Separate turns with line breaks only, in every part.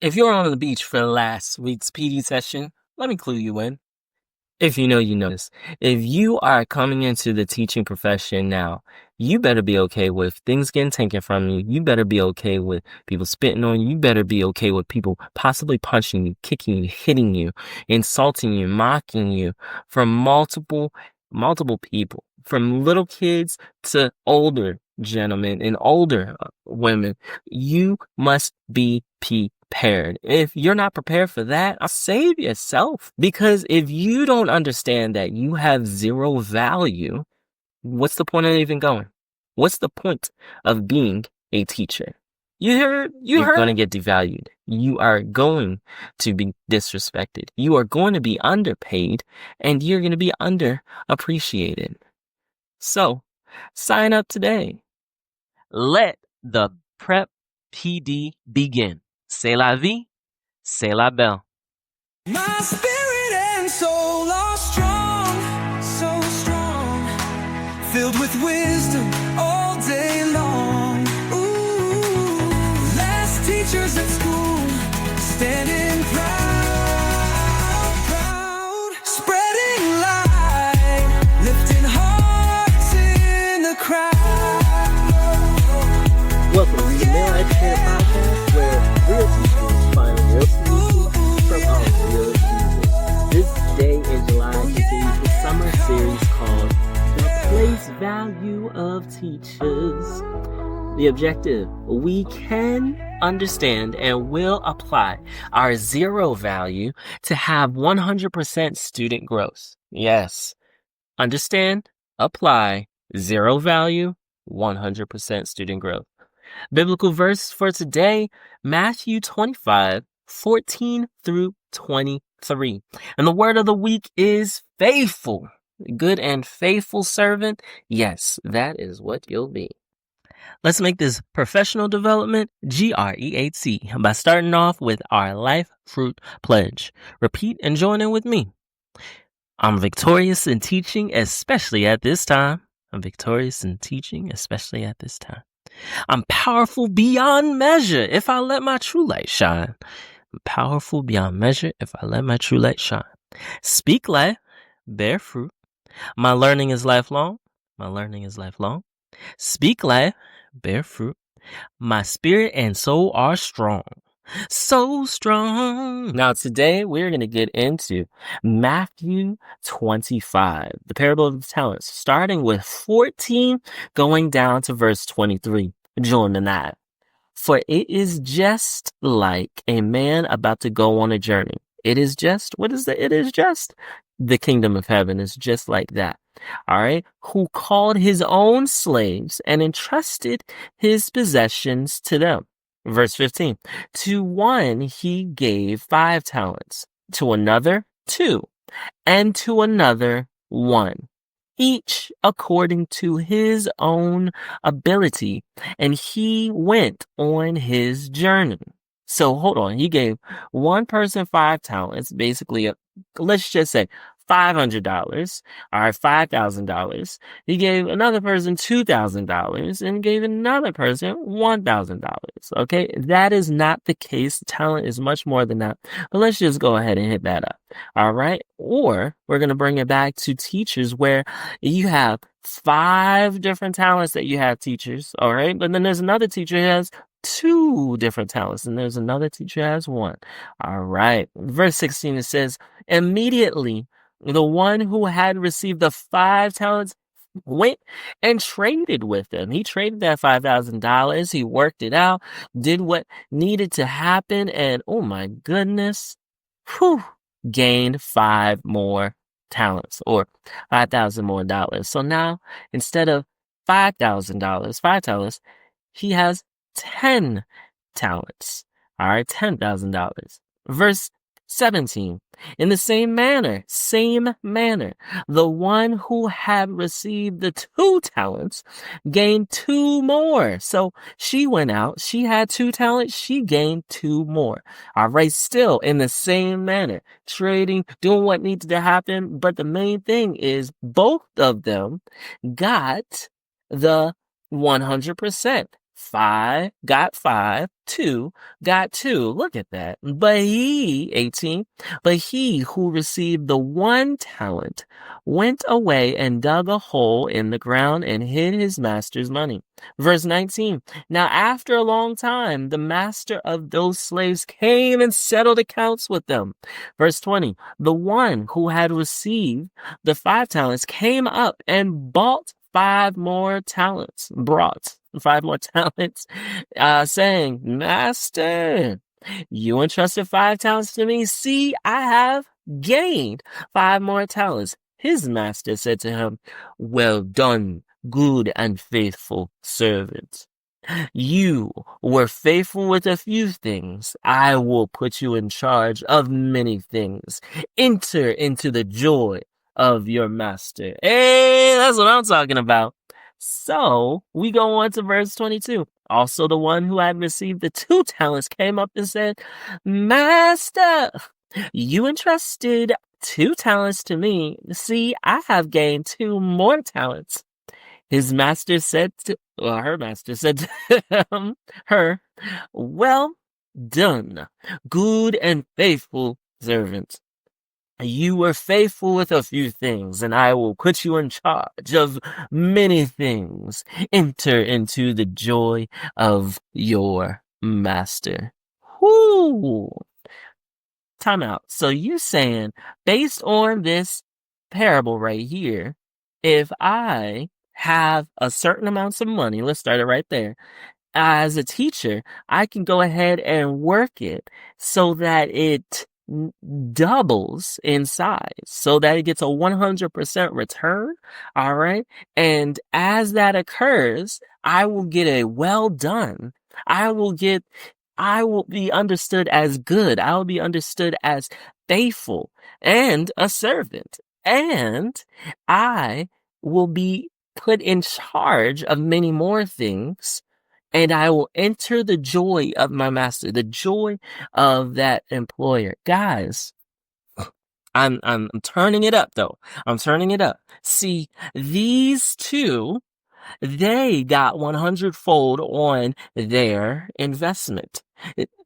If you're on the beach for last week's PD session, let me clue you in. If you know, you know this. If you are coming into the teaching profession now, you better be okay with things getting taken from you. You better be okay with people spitting on you. You better be okay with people possibly punching you, kicking you, hitting you, insulting you, mocking you from multiple people, from little kids to older gentlemen and older women. You must be prepared. If you're not prepared for that, save yourself. Because if you don't understand that you have zero value, what's the point of even going? What's the point of being a teacher? You're going to get devalued. You are going to be disrespected. You are going to be underpaid, and you're going to be underappreciated. So, sign up today. Let the prep PD begin. C'est la vie, c'est la belle.
My spirit and soul are strong, so strong, filled with wisdom all day long. Ooh, last teachers at school, standing proud, spreading light, lifting hearts in the crowd.
Welcome to the Male Educator Podcast, where real teachers find real solutions from all real users. This day in July continues the summer series called The Place Value of Teachers. The objective: we can understand and will apply our zero value to have 100% student growth. Yes. Understand, apply, zero value, 100% student growth. Biblical verse for today, Matthew 25:14-23. And the word of the week is faithful. Good and faithful servant. Yes, that is what you'll be. Let's make this professional development GREAT by starting off with our life fruit pledge. Repeat and join in with me. I'm victorious in teaching, especially at this time. I'm victorious in teaching, especially at this time. I'm powerful beyond measure if I let my true light shine. I'm powerful beyond measure if I let my true light shine. Speak life, bear fruit. My learning is lifelong. My learning is lifelong. Speak life, bear fruit. My spirit and soul are strong. So strong. Now today we're going to get into Matthew 25, the parable of the talents, starting with 14, going down to verse 23. Join the night. For it is just like a man about to go on a journey. It is just, what is it? It is just. The kingdom of heaven is just like that. All right. Who called his own slaves and entrusted his possessions to them. Verse 15, to one he gave 5 talents, to another 2, and to another 1, each according to his own ability. And he went on his journey. So hold on, he gave one person 5 talents, basically, let's just say $500, all right, $5,000. He gave another person $2,000 and gave another person $1,000. Okay, that is not the case. Talent is much more than that. But let's just go ahead and hit that up. All right, or we're going to bring it back to teachers where you have 5 different talents that you have teachers. All right, but then there's another teacher who has 2 different talents, and there's another teacher who has 1. All right, verse 16, it says, immediately the one who had received the 5 talents went and traded with them. He traded that $5,000. He worked it out, did what needed to happen, and oh my goodness, gained 5 more talents, or $5,000 more dollars. So now instead of $5,000, 5 talents, he has 10 talents. All right, $10,000. Verse 17, in the same manner, the one who had received the 2 talents gained 2 more. So she went out, she had 2 talents, she gained 2 more. All right, still in the same manner, trading, doing what needed to happen. But the main thing is both of them got the 100%. 5 got 5, 2 got 2. Look at that. But he, 18, but he who received the 1 talent went away and dug a hole in the ground and hid his master's money. Verse 19. Now after a long time, the master of those slaves came and settled accounts with them. Verse 20. The one who had received the 5 talents came up and brought 5 more talents, saying, Master, you entrusted 5 talents to me. See, I have gained 5 more talents. His master said to him, Well done, good and faithful servant. You were faithful with a few things. I will put you in charge of many things. Enter into the joy of your master. Hey, that's what I'm talking about. So we go on to verse 22. Also, the one who had received the 2 talents came up and said, Master, you entrusted 2 talents to me. See, I have gained 2 more talents. His master said to, well, her master said to her, Well done, good and faithful servant. You were faithful with a few things, and I will put you in charge of many things. Enter into the joy of your master. Whoo! Time out. So you saying, based on this parable right here, if I have a certain amounts of money, let's start it right there. As a teacher, I can go ahead and work it so that it doubles in size, so that it gets a 100% return. All right. And as that occurs, I will get a well done. I will be understood as good. I will be understood as faithful and a servant. And I will be put in charge of many more things. And I will enter the joy of my master, the joy of that employer. Guys, I'm turning it up though. I'm turning it up. See, these two, they got 100-fold on their investment.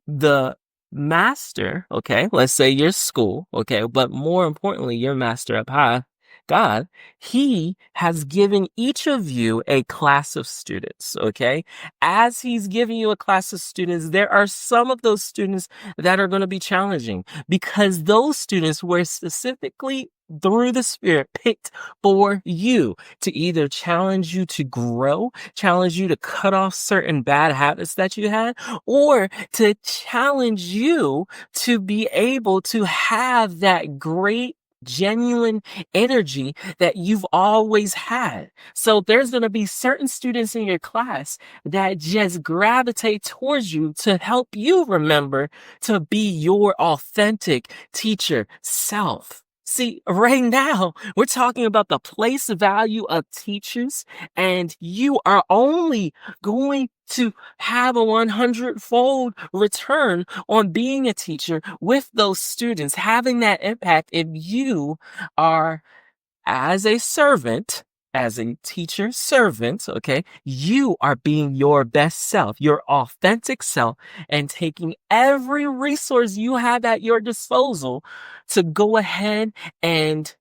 The master, okay, let's say your school, okay, but more importantly, your master up high, God, he has given each of you a class of students, okay? As he's giving you a class of students, there are some of those students that are going to be challenging because those students were specifically through the Spirit picked for you to either challenge you to grow, challenge you to cut off certain bad habits that you had, or to challenge you to be able to have that great genuine energy that you've always had. So there's going to be certain students in your class that just gravitate towards you to help you remember to be your authentic teacher self. See, right now, we're talking about the place value of teachers, and you are only going to have a 100-fold return on being a teacher with those students, having that impact if you are as a servant, as a teacher servant, okay, you are being your best self, your authentic self, and taking every resource you have at your disposal to go ahead and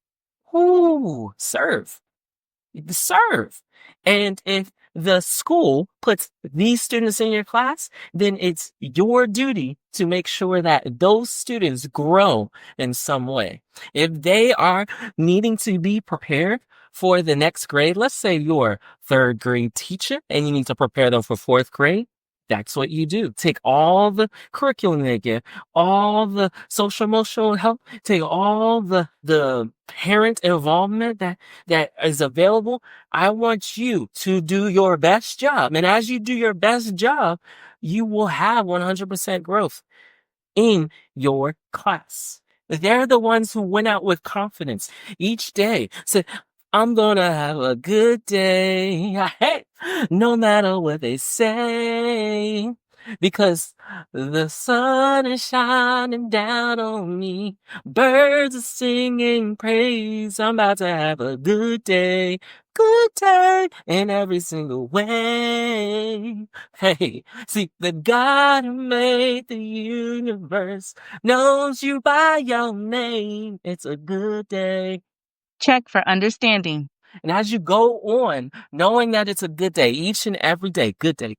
serve. Serve. And if the school puts these students in your class, then it's your duty to make sure that those students grow in some way. If they are needing to be prepared for the next grade, let's say you're a 3rd grade teacher and you need to prepare them for 4th grade, that's what you do. Take all the curriculum they get, all the social emotional help, take all the parent involvement that is available. I want you to do your best job. And as you do your best job, you will have 100% growth in your class. They're the ones who went out with confidence each day. Said, I'm gonna have a good day. Hey, no matter what they say. Because the sun is shining down on me. Birds are singing praise. I'm about to have a good day in every single way. Hey, see, the God who made the universe knows you by your name. It's a good day.
Check for understanding.
And as you go on, knowing that it's a good day, each and every day, good day,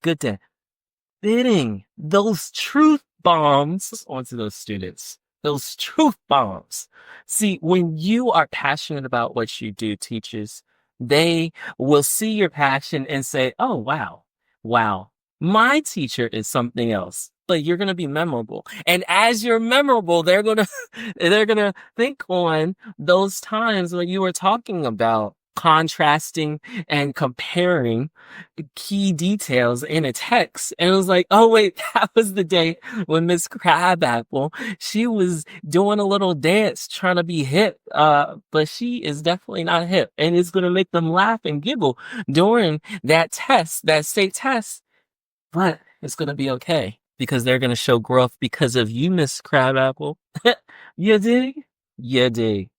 spitting those truth bombs onto those students. Those truth bombs. See, when you are passionate about what you do, teachers, they will see your passion and say, oh, wow, my teacher is something else. But you're going to be memorable. And as you're memorable, they're going to, they're going to think on those times when you were talking about contrasting and comparing key details in a text. And it was like, oh wait, that was the day when Miss Crabapple, she was doing a little dance trying to be hip. But she is definitely not hip. And it's gonna make them laugh and giggle during that test, that state test. But it's gonna be okay because they're gonna show growth because of you, Miss Crabapple. You dig? You dig.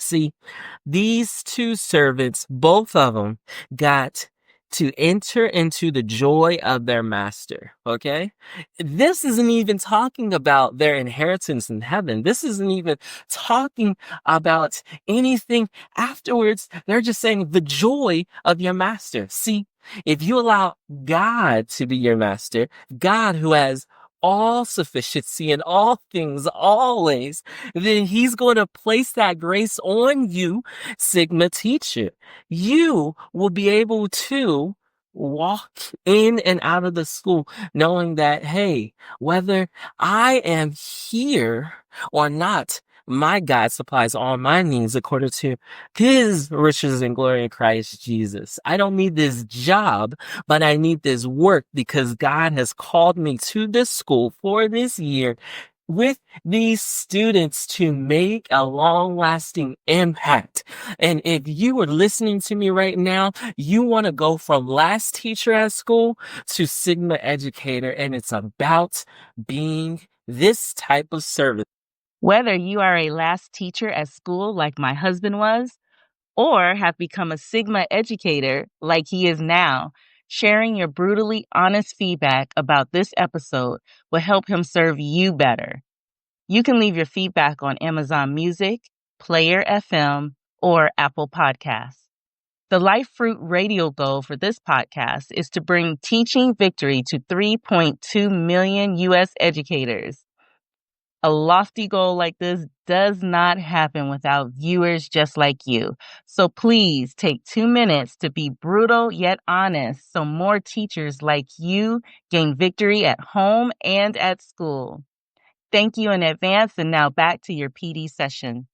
See, these two servants, both of them, got to enter into the joy of their master. Okay? This isn't even talking about their inheritance in heaven. This isn't even talking about anything afterwards. They're just saying the joy of your master. See, if you allow God to be your master, God who has all sufficiency in all things always, then he's going to place that grace on you, Sigma teacher. You will be able to walk in and out of the school knowing that, hey, whether I am here or not, my God supplies all my needs according to his riches and glory in Christ Jesus. I don't need this job, but I need this work because God has called me to this school for this year with these students to make a long-lasting impact. And if you are listening to me right now, you want to go from last teacher at school to Sigma educator, and it's about being this type of service.
Whether you are a last teacher at school like my husband was, or have become a Sigma educator like he is now, sharing your brutally honest feedback about this episode will help him serve you better. You can leave your feedback on Amazon Music, Player FM, or Apple Podcasts. The Life Fruit radio goal for this podcast is to bring teaching victory to 3.2 million U.S. educators. A lofty goal like this does not happen without viewers just like you. So please take 2 minutes to be brutal yet honest so more teachers like you gain victory at home and at school. Thank you in advance, and now back to your PD session.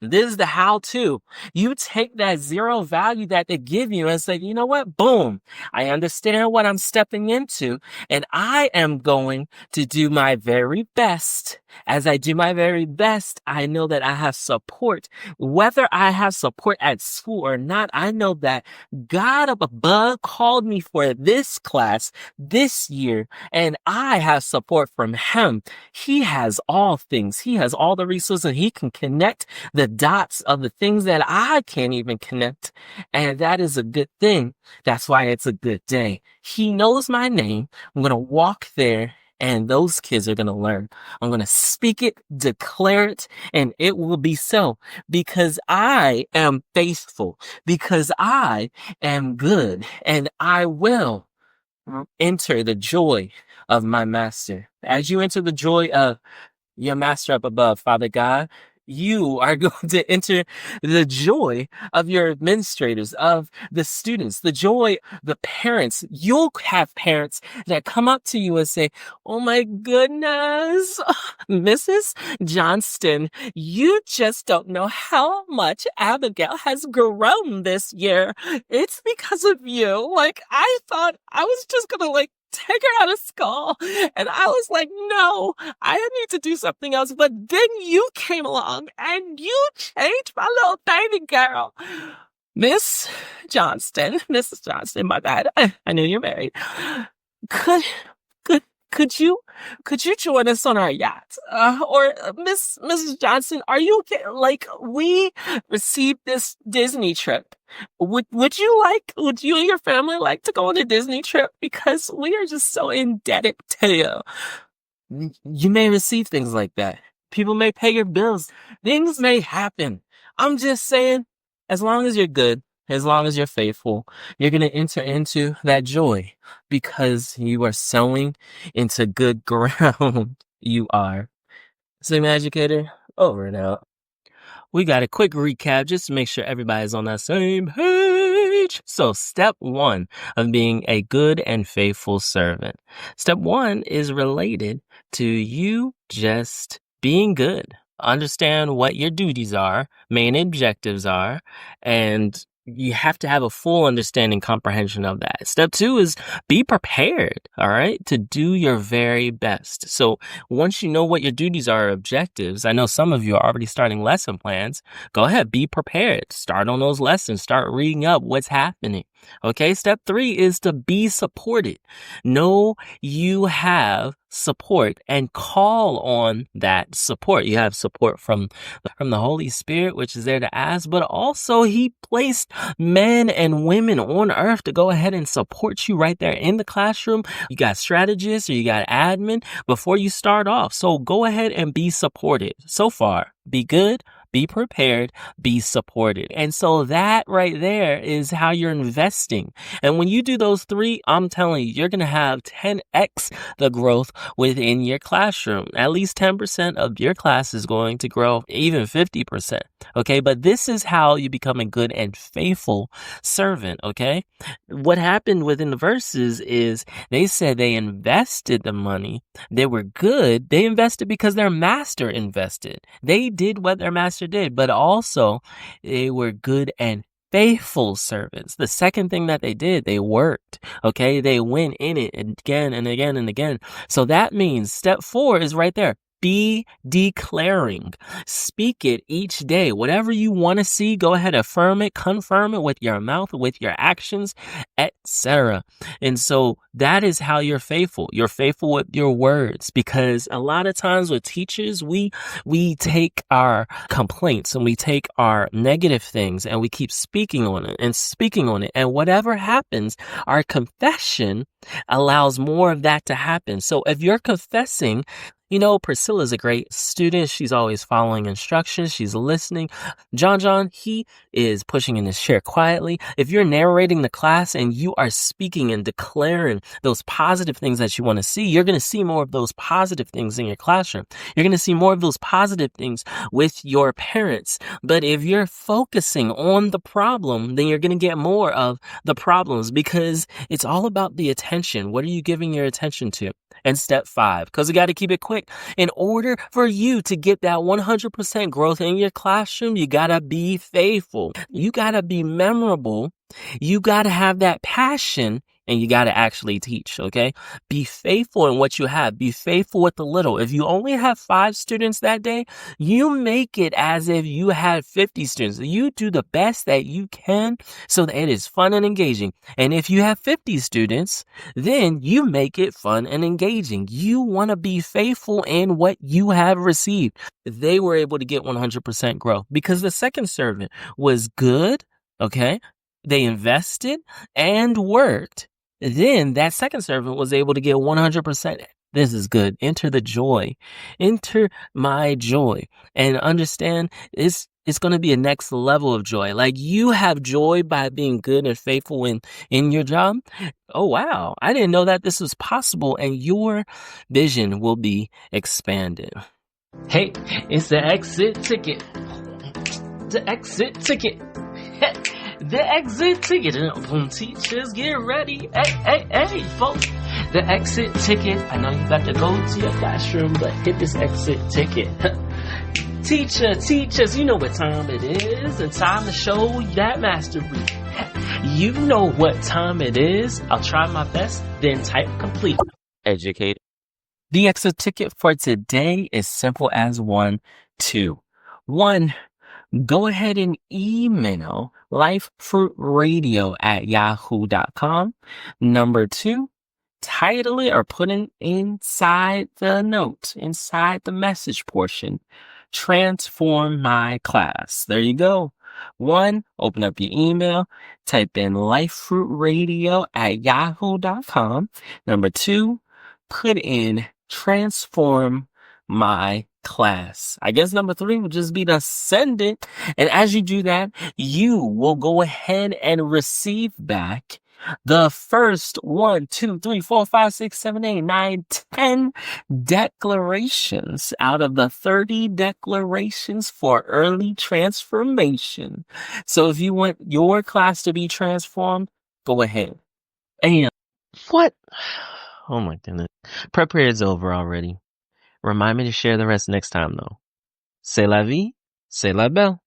This is the how-to. You take that zero value that they give you and say, you know what? Boom. I understand what I'm stepping into, and I am going to do my very best. As I do my very best, I know that I have support. Whether I have support at school or not, I know that God up above called me for this class this year, and I have support from him. He has all things. He has all the resources, and he can connect the dots of the things that I can't even connect. And that is a good thing. That's why it's a good day. He knows my name. I'm going to walk there and those kids are going to learn. I'm going to speak it, declare it, and it will be so because I am faithful, because I am good, and I will enter the joy of my master. As you enter the joy of your master up above, Father God, you are going to enter the joy of your administrators, of the students, the joy, the parents. You'll have parents that come up to you and say, oh my goodness, Mrs. Johnston, you just don't know how much Abigail has grown this year. It's because of you. Like, I thought I was just going to take her out of school. And I was like, no, I need to do something else. But then you came along and you changed my little baby girl. Mrs. Johnston, my bad. I knew you're married. Good could you join us on our yacht? Or Mrs. Johnson, are you okay? Like, we received this Disney trip. Would you and your family like to go on a Disney trip? Because we are just so indebted to you. You may receive things like that. People may pay your bills. Things may happen. I'm just saying, as long as you're good, as long as you're faithful, you're going to enter into that joy because you are sowing into good ground. You are. Sigma Educator, over and out. We got a quick recap just to make sure everybody's on that same page. So step 1 of being a good and faithful servant. Step 1 is related to you just being good. Understand what your duties are, main objectives are, and you have to have a full understanding, comprehension of that. Step 2 is be prepared, all right, to do your very best. So once you know what your duties are, objectives, I know some of you are already starting lesson plans. Go ahead, be prepared. Start on those lessons. Start reading up what's happening. Okay, step 3 is to be supported. Know you have support and call on that support. You have support from the Holy Spirit, which is there to ask, but also He placed men and women on earth to go ahead and support you right there in the classroom. You got strategists or you got admin before you start off. So go ahead and be supported. So far, be good, be prepared, be supported. And so that right there is how you're investing. And when you do those 3, I'm telling you, you're going to have 10x the growth within your classroom. At least 10% of your class is going to grow, even 50%. Okay, but this is how you become a good and faithful servant. Okay, what happened within the verses is they said they invested the money. They were good. They invested because their master invested. They did what their master did, but also they were good and faithful servants. The second thing that they did, they worked. Okay, they went in it again and again and again. So that means step 4 is right there. Be declaring. Speak it each day. Whatever you want to see, go ahead, affirm it, confirm it with your mouth, with your actions, etc. And so that is how you're faithful. You're faithful with your words, because a lot of times with teachers, we take our complaints and we take our negative things and we keep speaking on it and speaking on it. And whatever happens, our confession allows more of that to happen. So if you're confessing, you know, Priscilla's a great student. She's always following instructions. She's listening. John, he is pushing in his chair quietly. If you're narrating the class and you are speaking and declaring those positive things that you want to see, you're going to see more of those positive things in your classroom. You're going to see more of those positive things with your parents. But if you're focusing on the problem, then you're going to get more of the problems, because it's all about the attention. What are you giving your attention to? And step 5, because we got to keep it quick. In order for you to get that 100% growth in your classroom, you got to be faithful. You got to be memorable. You got to have that passion, and you got to actually teach, okay? Be faithful in what you have. Be faithful with the little. If you only have 5 students that day, you make it as if you had 50 students. You do the best that you can so that it is fun and engaging. And if you have 50 students, then you make it fun and engaging. You want to be faithful in what you have received. They were able to get 100% growth because the second servant was good, okay? They invested and worked. Then that second servant was able to get 100%. This is good. Enter the joy. Enter my joy. And understand it's going to be a next level of joy. Like, you have joy by being good and faithful in your job. Oh, wow. I didn't know that this was possible. And your vision will be expanded. Hey, it's the exit ticket. The exit ticket. The exit ticket. Teachers, get ready. Hey, folks. The exit ticket. I know you got to go to your classroom, but hit this exit ticket. Teachers, you know what time it is. It's time to show that mastery. You know what time it is. I'll try my best, then type complete. Educate. The exit ticket for today is simple as 1, 2. 1. Go ahead and email lifefruitradio@yahoo.com. Number 2, title it or put it inside the note, inside the message portion. Transform my class. There you go. 1, open up your email, type in lifefruitradio@yahoo.com. Number 2, put in transform my class. I guess number 3 would just be to send it. And as you do that, you will go ahead and receive back the first 1, 2, 3, 4, 5, 6, 7, 8, 9, 10 declarations out of the 30 declarations for early transformation. So if you want your class to be transformed, go ahead. And what? Oh my goodness. Prep period is over already. Remind me to share the rest next time though. C'est la vie, c'est la belle.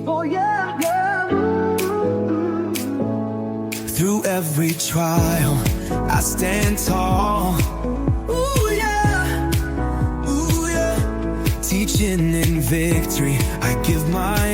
Oh yeah, yeah. Through every trial, I stand tall. Ooh yeah, ooh yeah. Teaching in victory, I give my